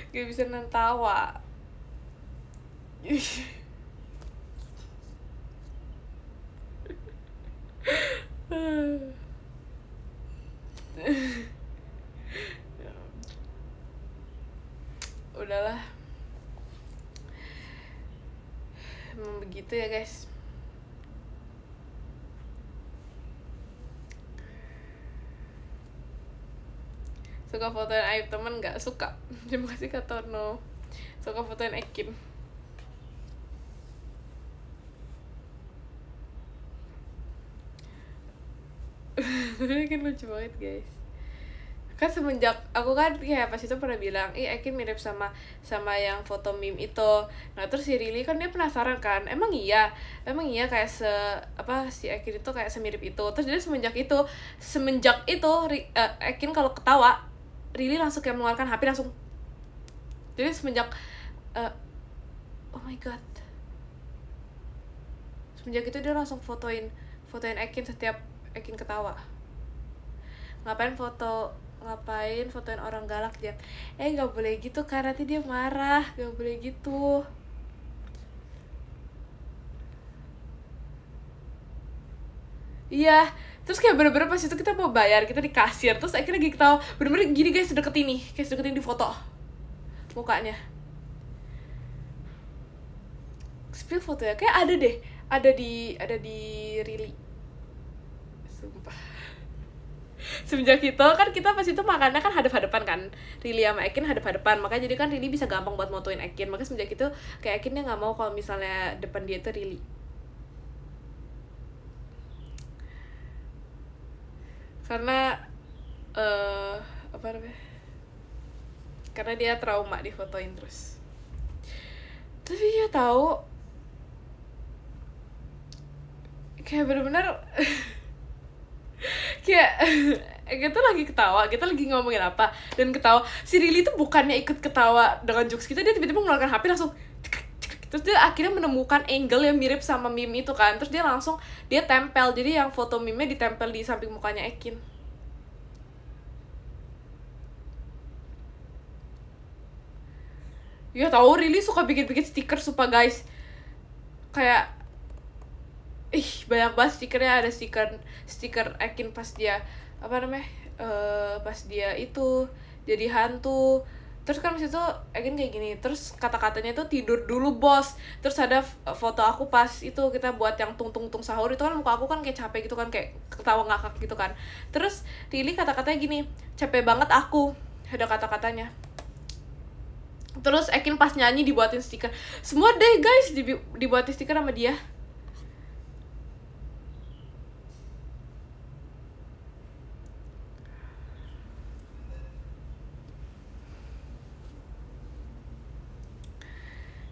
gak bisa nahan tawa. Udahlah, emang begitu ya guys. Suka fotoin aib temen gak? Suka. Terima kasih Kak Tono. Suka fotoin Ekin. Tapi Ekin lucu banget guys. Kan semenjak aku kan kayak pas itu pernah bilang, Ekin mirip sama yang foto meme itu. Nah terus si Rili kan dia penasaran kan, emang iya kayak si Ekin itu kayak semirip itu. Terus dia semenjak itu Ekin kalau ketawa Rili langsung kayak mengeluarkan HP langsung. Jadi semenjak oh my god, semenjak itu dia langsung fotoin Ekin setiap Ekin ketawa. Ngapain fotoin orang galak dia? Gak boleh gitu kan, nanti dia marah. Gak boleh gitu. Iya, terus kayak bener-bener pas itu kita mau bayar, kita di kasir, terus akhirnya lagi ketawa bener-bener gini guys, sedekat ini di foto mukanya. Spill foto ya, kayak ada di Rili. Sumpah. Semenjak itu kan kita pas itu makannya kan hadap-hadapan kan, Rili sama Ekin hadap-hadapan, makanya jadi kan Rili bisa gampang buat motoin Ekin. Makanya semenjak itu kayak Ekinnya nggak mau kalau misalnya depan dia itu Rili. Karena apa namanya, karena dia trauma difotoin terus. Tapi dia tahu kayak bener-bener kayak kita lagi ketawa, kita lagi ngomongin apa dan ketawa, si Rili tuh bukannya ikut ketawa dengan jokes kita, dia tiba-tiba mengeluarkan HP langsung terus dia akhirnya menemukan angle yang mirip sama meme itu kan, terus dia langsung tempel, jadi yang foto meme-nya ditempel di samping mukanya Ekin. Ya tahu Rili suka bikin stiker sumpah guys, kayak banyak banget stikernya. Ada stiker Ekin pas dia pas dia itu jadi hantu. Terus kan pas itu Ekin kayak gini, terus kata-katanya itu tidur dulu bos. Terus ada foto aku pas itu kita buat yang tung sahur, itu kan muka aku kan kayak capek gitu kan, kayak ketawa ngakak gitu kan. Terus Rili kata-katanya gini, capek banget aku, ada kata-katanya. Terus Ekin pas nyanyi dibuatin stiker semua deh guys, dibuatin stiker sama dia.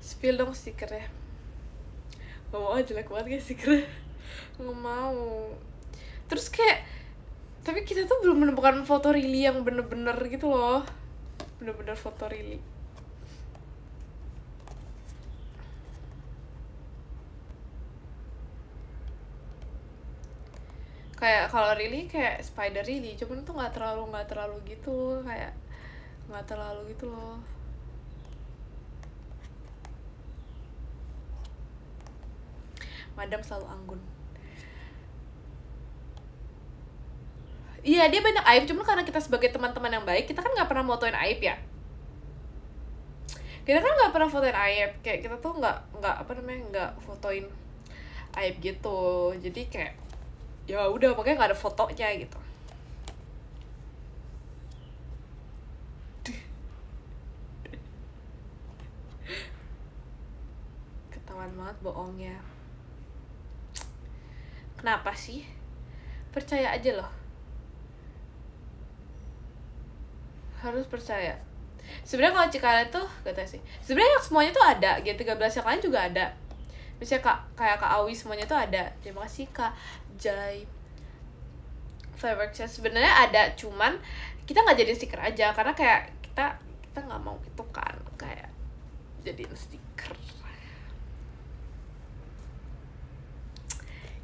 Spill dong stikernya. Gak mau, jelek banget guys stikernya. Gak mau. Terus kayak, tapi kita tuh belum menemukan foto Rili yang bener-bener gitu loh, bener-bener foto Rili. Kayak kalau Rili kayak Spider Rili, cuman tuh nggak terlalu gitu, kayak nggak terlalu gitu loh. Madam selalu anggun. Iya, dia banyak aib, cuman karena kita sebagai teman-teman yang baik, kita kan nggak pernah motoin aib ya. Kita kan nggak pernah fotoin aib, kayak kita tuh nggak fotoin aib gitu. Jadi kayak ya udah, pokoknya nggak ada fotonya gitu. Ketahuan banget bohongnya. Kenapa sih? Percaya aja loh. Harus percaya. Sebenarnya kalau Cikarang tuh gak tau sih, sebenarnya semuanya tuh ada, G13 yang lain juga ada. Misalnya kayak Kak Awi semuanya tuh ada. Terima kasih Kak Jai. Fireworks sebenarnya ada, cuman kita nggak jadi stiker aja karena kayak kita nggak mau gitu kan, kayak jadiin stiker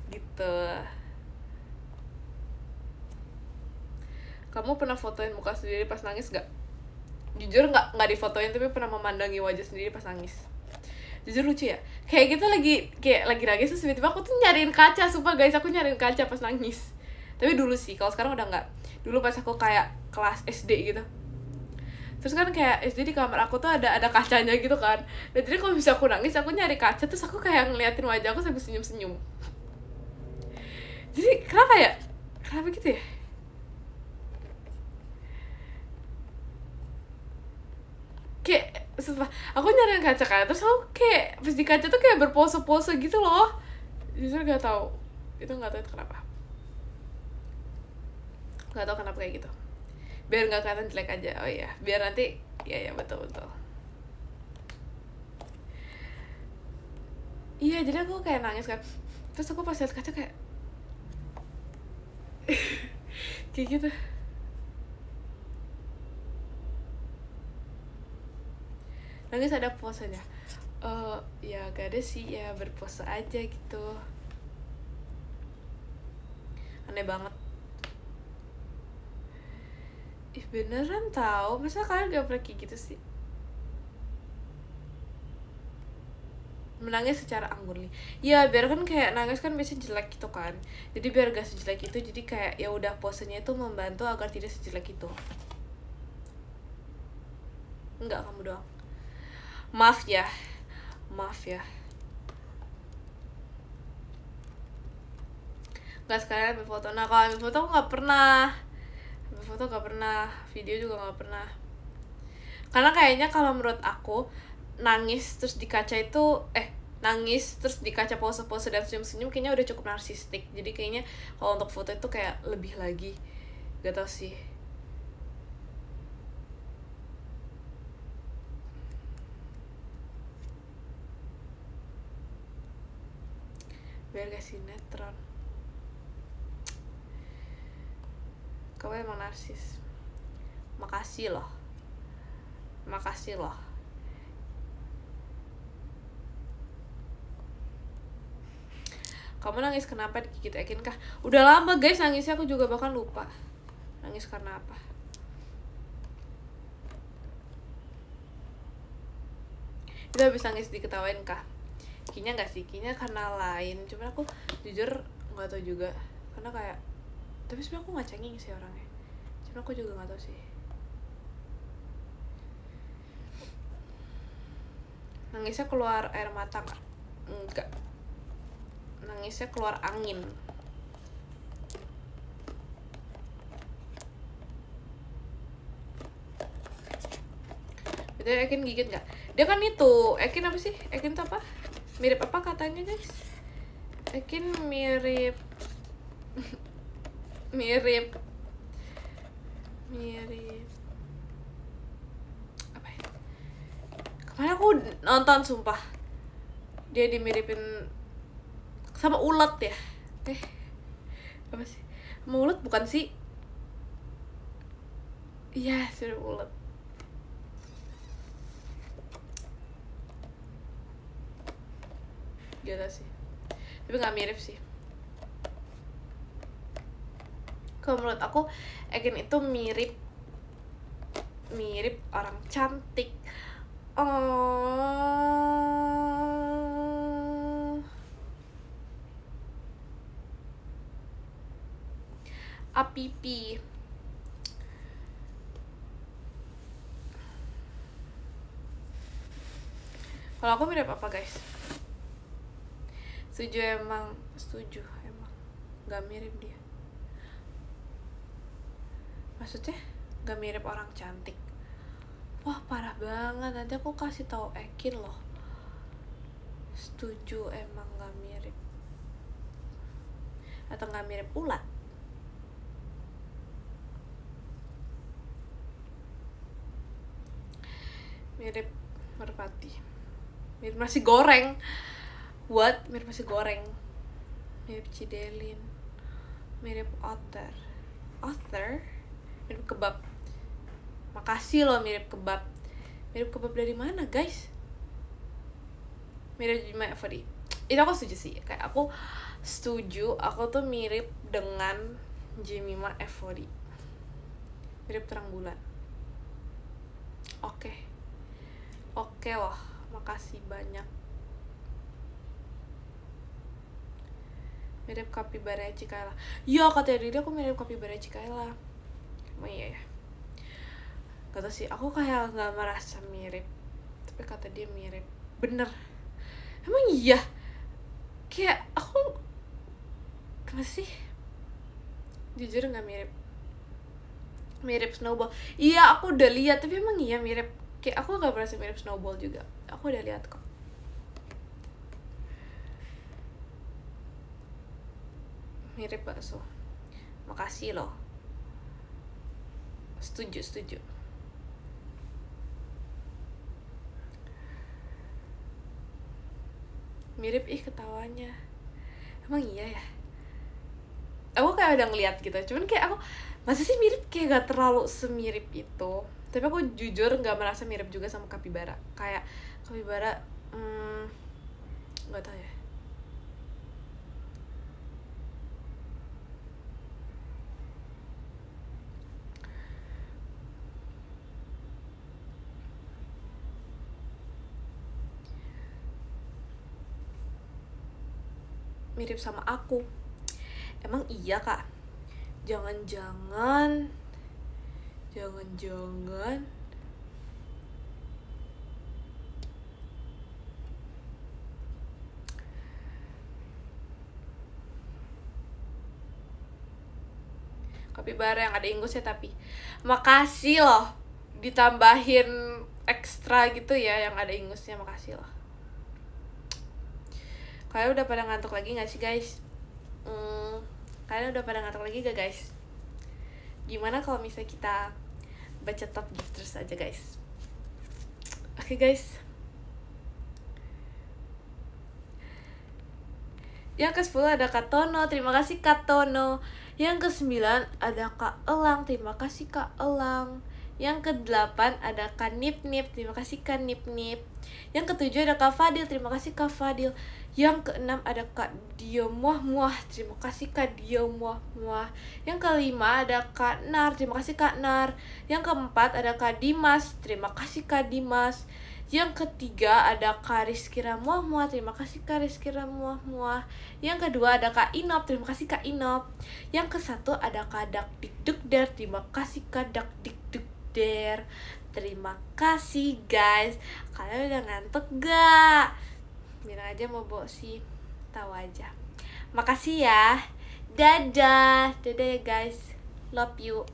gitu. Kamu pernah fotoin muka sendiri pas nangis gak? Jujur nggak difotoin, tapi pernah memandangi wajah sendiri pas nangis. Jujur lucu ya, kayak gitu lagi nangis terus tiba-tiba aku tuh nyariin kaca. Sumpah guys, aku nyariin kaca pas nangis. Tapi dulu sih, kalau sekarang udah nggak. Dulu pas aku kayak kelas SD gitu, terus kan kayak SD di kamar aku tuh ada kacanya gitu kan. Dan jadi kalau bisa aku nangis, aku nyari kaca terus aku kayak ngeliatin wajah aku sambil senyum-senyum. Jadi kenapa gitu ya? Kayak sumpah aku nyariin kaca kan, terus aku kayak pas di kaca tuh kayak berpose-pose gitu loh. Jujur nggak tahu itu kenapa, nggak tahu kenapa kayak gitu. Biar nggak kelihatan jelek aja. Oh iya, biar nanti ya betul. Iya, jadi aku kayak nangis kan, terus aku pas lihat kaca kayak kayak gitu. Nangis ada posenya? Ya gak ada sih, ya berpose aja gitu. Aneh banget. Ih beneran tau, masa kalian gak pernah kayak gitu sih? Menangis secara anggun nih. Ya biar kan kayak nangis kan biasanya jelek gitu kan. Jadi biar gak sejelek itu, jadi kayak ya udah posenya itu membantu agar tidak sejelek itu. Enggak, kamu doang. Maaf ya. Gak sekalian ambil foto. Nah kalau ambil foto aku gak pernah. Video juga gak pernah. Karena kayaknya kalau menurut aku, nangis terus di kaca pose-pose dan senyum-senyum kayaknya udah cukup narsistik. Jadi kayaknya kalau untuk foto itu kayak lebih lagi. Gak tau sih. Biar gak sinetron. Kamu emang narsis. Makasih loh. Kamu nangis kenapa digigit Ekin kah? Udah lama guys nangisnya, aku juga bahkan lupa nangis karena apa. Itu habis nangis diketawain kah? Kayaknya nggak sih, kayaknya karena lain. Cuman aku jujur nggak tahu juga, karena kayak tapi sebenarnya aku nggak cengeng sih orangnya. Cuman aku juga nggak tahu sih. Nangisnya keluar air mata nggak? Enggak. Nangisnya keluar angin. Itu Ekin gigit nggak? Dia kan itu Ekin apa sih? Ekin tuh apa? Mirip apa katanya guys? Ekin mirip apa ya? Kemarin aku nonton sumpah, dia dimiripin sama ulet ya. Apa sih? Sama ulet bukan sih? Iya, sudah ulet. Gila sih. Tapi gak mirip sih. Kalau menurut aku Ekin itu mirip orang cantik. Apipi. Kalau aku mirip apa guys? Setuju emang gak mirip dia. Maksudnya gak mirip orang cantik. Wah parah banget, nanti aku kasih tahu Ekin loh. Setuju emang gak mirip. Atau gak mirip ulat. Mirip merpati. Mirip nasi goreng. What? Mirip nasi goreng. Mirip cidelin. Mirip otter. Mirip kebab. Makasih loh mirip kebab. Mirip kebab dari mana guys? mirip Jemima Every. Itu aku setuju sih, kayak aku setuju aku tuh mirip dengan Jemima Every, mirip terang bulan. Oke loh, makasih banyak. Mirip Capybara Cikaela. Iya, kata diri aku mirip Capybara Cikaela. Emang iya ya? Gak tau sih, aku kayak gak merasa mirip, tapi kata dia mirip. Bener. Emang iya? Kayak aku gimana sih? Jujur gak mirip. Mirip Snowball. Iya, aku udah lihat, tapi emang iya mirip. Kayak aku gak merasa mirip Snowball juga. Aku udah lihat kok. Mirip bakso. Makasih loh. Setuju. Mirip ketawanya. Emang iya ya? Aku kayak udah ngeliat gitu, cuman kayak aku masa sih mirip, kayak gak terlalu semirip itu. Tapi aku jujur gak merasa mirip juga sama Capybara. Kayak Capybara gak tau ya. Mirip sama aku. Emang iya kak? Jangan-jangan Capybara yang ada ingusnya. Tapi makasih loh ditambahin ekstra gitu ya yang ada ingusnya, makasih loh. Kalian udah pada ngantuk lagi gak sih guys? Kalian udah pada ngantuk lagi gak guys? Gimana kalau misalnya kita baca top gifters aja guys? Oke guys. Yang ke-10 ada Kak Tono, terima kasih Kak Tono. Yang ke-9 ada Kak Elang, terima kasih Kak Elang. Yang ke-8 ada Kak Nip Nip, terima kasih Kak Nip Nip. Yang ke-7 ada Kak Fadil, terima kasih Kak Fadil. Yang ke-6 ada Kak Dio Muah Muah, terima kasih Kak Dio Muah Muah. Yang ke-5 ada Kak Nar, terima kasih Kak Nar. Yang ke-4 ada Kak Dimas, terima kasih Kak Dimas. Yang ketiga ada Kak Rizky Ramuah Muah, terima kasih Kak Rizky Ramuah Muah. Yang kedua ada Kak Inop, terima kasih Kak Inop. Yang ke-1 ada Kak Dak Dik Duk Der, terima kasih Kak Dak Dik Duk Der. Terima kasih guys. Kalian udah ngantuk gak? Bilang aja mau bosi, tahu aja. Makasih ya. Dadah ya guys. Love you.